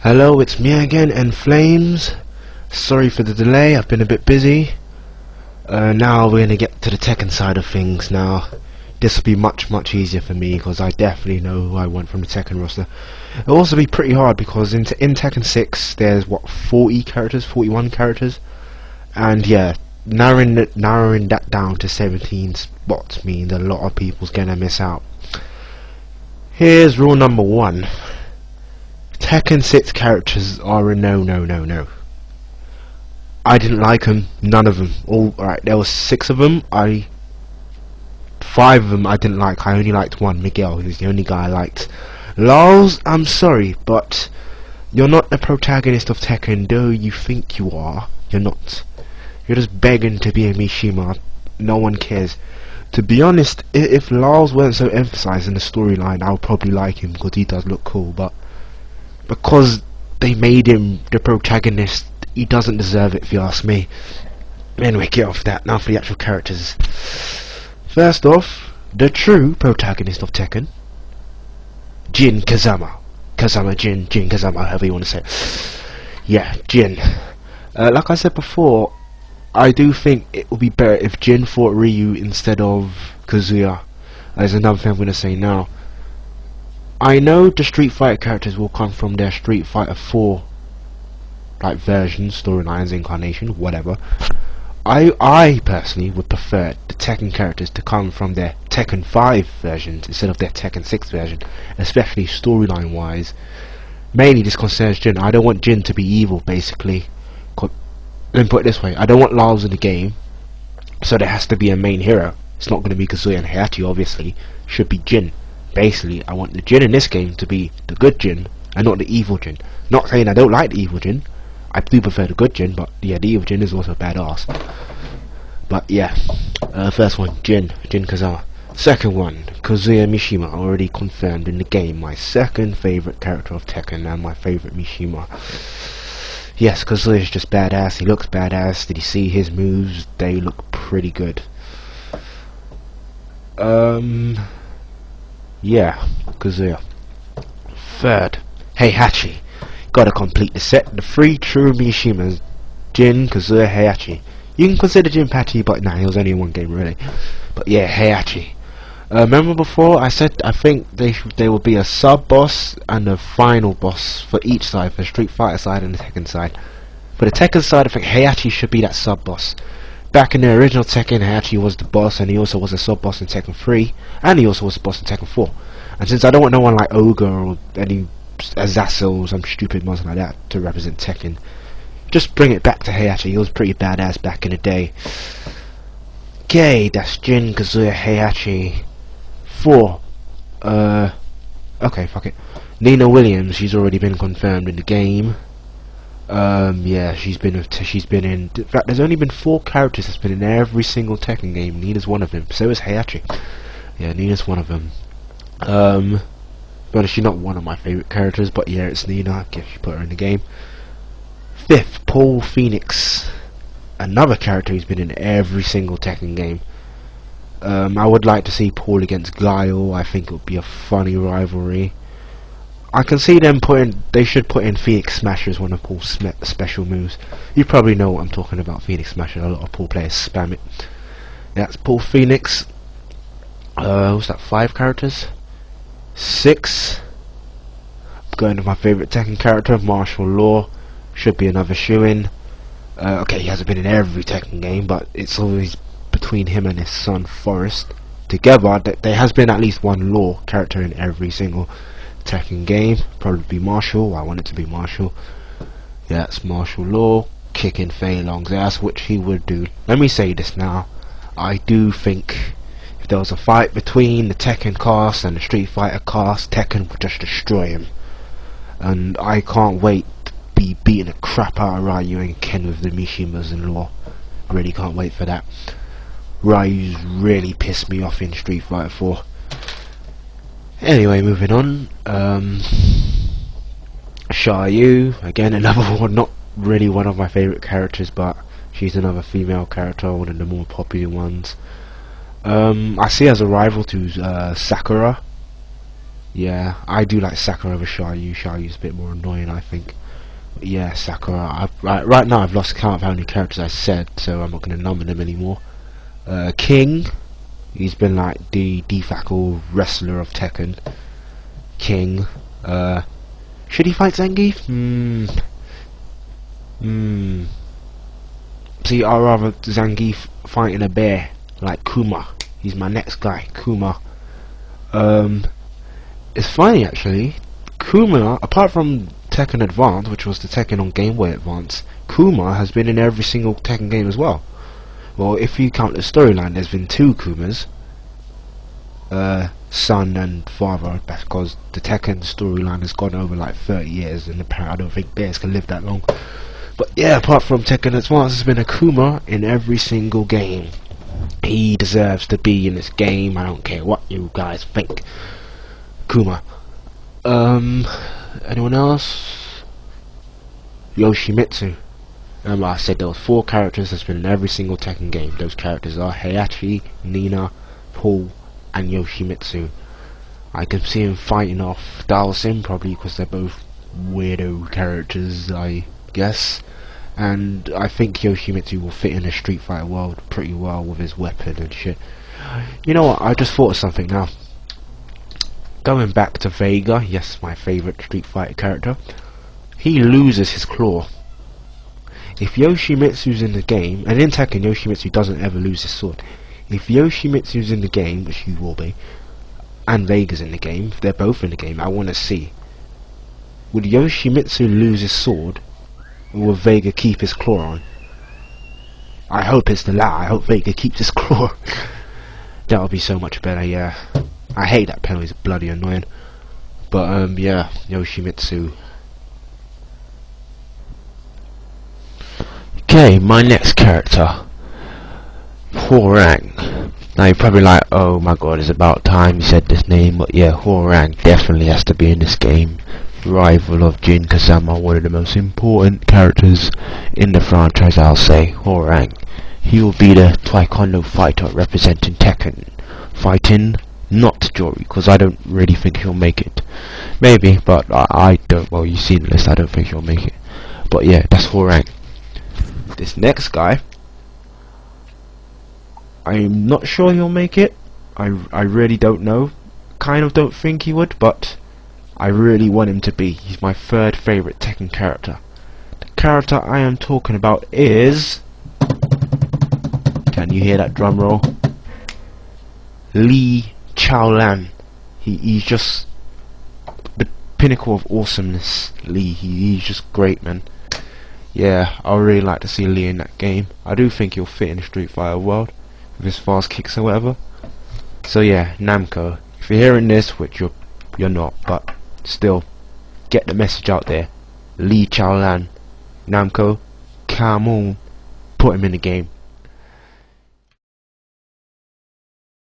Hello, it's me again, NFlamez. Sorry for the delay, I've been a bit busy. Now we're gonna get to the Tekken side of things now. This will be much easier for me because I definitely know who I want from the Tekken roster. It'll also be pretty hard because in Tekken 6 there's what, 40 characters, 41 characters, and yeah, narrowing that down to 17 spots means a lot of people's gonna miss out. Here's rule number 1. Tekken 6 characters are a no. I didn't like them, none of them. Alright, there was 6 of them. 5 of them I didn't like. I only liked one, Miguel. He was the only guy I liked. Lars, I'm sorry, but you're not the protagonist of Tekken, though you think you are. You're not. You're just begging to be a Mishima. No one cares. To be honest, if Lars weren't so emphasized in the storyline, I would probably like him because he does look cool, but because they made him the protagonist, he doesn't deserve it if you ask me. Anyway, get off that. Now for the actual characters. First off, the true protagonist of Tekken, Jin Kazama. Jin Kazama, however you want to say it. Yeah, Jin. Like I said before, I do think it would be better if Jin fought Ryu instead of Kazuya. There's another thing I'm going to say now. I know the Street Fighter characters will come from their Street Fighter 4 like versions, storylines, incarnation, whatever. I personally would prefer the Tekken characters to come from their Tekken 5 versions instead of their Tekken 6 version, especially storyline wise. Mainly this concerns Jin. I don't want Jin to be evil, basically. Let me put it this way, I don't want Lars in the game, so there has to be a main hero. It's not going to be Kazuya and Heihachi, obviously. Should be Jin. Basically, I want the Jin in this game to be the good Jin and not the evil Jin. Not saying I don't like the evil Jin. I do prefer the good Jin, but yeah, the evil Jin is also badass. But yeah, first one, Jin Kazama. Second one, Kazuya Mishima, already confirmed in the game. My second favourite character of Tekken and my favourite Mishima. Yes, Kazuya is just badass. He looks badass. Did you see his moves? They look pretty good. Yeah, Kazuya. Third, Heihachi. Gotta complete the set. The 3 true Mishimas: Jin, Kazuya, Heihachi. You can consider Jin Patty, but nah, he was only in one game really. But yeah, Heihachi. Remember before I said I think they will be a sub boss and a final boss for each side, for the Street Fighter side and the Tekken side. For the Tekken side, I think Heihachi should be that sub boss. Back in the original Tekken, Heihachi was the boss, and he also was a sub boss in Tekken 3, and he also was a boss in Tekken 4. And since I don't want no one like Ogre or any Azazel or some stupid monster like that to represent Tekken, just bring it back to Heihachi. He was pretty badass back in the day. Okay, that's Jin, Kazuya, Heihachi. 4. Okay, fuck it. Nina Williams, she's already been confirmed in the game. Yeah, she's been in. In fact, there's only been 4 characters that's been in every single Tekken game. Nina's one of them. So is Heihachi. Yeah, Nina's one of them. But she's not one of my favourite characters, but yeah, it's Nina. I guess you put her in the game. 5th, Paul Phoenix. Another character who's been in every single Tekken game. I would like to see Paul against Guile. I think it would be a funny rivalry. I can see them they should put in Phoenix Smasher as one of Paul's special moves. You probably know what I'm talking about, Phoenix Smasher. A lot of Paul players spam it. That's Paul Phoenix. What's that, 5 characters? 6. Going to my favourite Tekken character, Martial Law. Should be another shoe-in. Okay, he hasn't been in every Tekken game, but it's always between him and his son Forrest. Together, there has been at least one Law character in every single Tekken game. Probably be Marshall. I want it to be Marshall. Yeah, it's Martial Law kicking Fei Long's ass, which he would do. Let me say this now. I do think if there was a fight between the Tekken cast and the Street Fighter cast, Tekken would just destroy him. And I can't wait to be beating the crap out of Ryu and Ken with the Mishimas and Law. Really can't wait for that. Ryu's really pissed me off in Street Fighter 4. Anyway, moving on. Xiaoyu, again another one, not really one of my favourite characters, but she's another female character, one of the more popular ones. I see her as a rival to Sakura. Yeah, I do like Sakura over Xiaoyu. Xiaoyu's a bit more annoying, I think. But yeah, Sakura. Right now I've lost count of how many characters I said, so I'm not going to number them anymore. King. He's been like the de facto wrestler of Tekken. King. Should he fight Zangief? See, I'd rather Zangief fighting a bear like Kuma. He's my next guy, Kuma. It's funny actually. Kuma, apart from Tekken Advance, which was the Tekken on Game Boy Advance, Kuma has been in every single Tekken game as well. Well, if you count the storyline, there's been 2 Kumas. Son and father, because the Tekken storyline has gone over like 30 years, and apparently I don't think bears can live that long. But yeah, apart from Tekken Advance, there's been a Kuma in every single game. He deserves to be in this game. I don't care what you guys think. Kuma. Anyone else? Yoshimitsu. Like I said, there was 4 characters that's been in every single Tekken game. Those characters are Heihachi, Nina, Paul, and Yoshimitsu. I can see him fighting off Dalsim probably because they're both weirdo characters, I guess. And I think Yoshimitsu will fit in the Street Fighter world pretty well with his weapon and shit. You know what? I just thought of something now. Going back to Vega, yes, my favourite Street Fighter character. He loses his claw. If Yoshimitsu's in the game, and in Tekken Yoshimitsu doesn't ever lose his sword. If Yoshimitsu's in the game, which he will be, and Vega's in the game, if they're both in the game, I want to see. Would Yoshimitsu lose his sword, or will Vega keep his claw on? I hope it's the latter. I hope Vega keeps his claw. That would be so much better, yeah. I hate that penalty, it's bloody annoying. But, yeah, Yoshimitsu. Okay, my next character. Hwoarang. Now you're probably like, oh my god, it's about time you said this name, but yeah, Hwoarang definitely has to be in this game. Rival of Jin Kazama, one of the most important characters in the franchise, I'll say. Hwoarang. He will be the Taekwondo fighter representing Tekken. Fighting not Jory, because I don't really think he'll make it. Maybe, but I don't, well, you've seen the list, I don't think he'll make it. But yeah, that's Hwoarang. This next guy, I'm not sure he'll make it. I really don't know. Kind of don't think he would, but I really want him to be. He's my 3rd favourite Tekken character. The character I am talking about is... Can you hear that drum roll? Lee Chaolan. He's just the pinnacle of awesomeness. Lee, he's just great, man. Yeah, I would really like to see Lee in that game. I do think he'll fit in the Street Fighter world with his fast kicks or whatever. So yeah, Namco, if you're hearing this, which you're not, but still, get the message out there. Lee Chaolan, Namco, come on, put him in the game.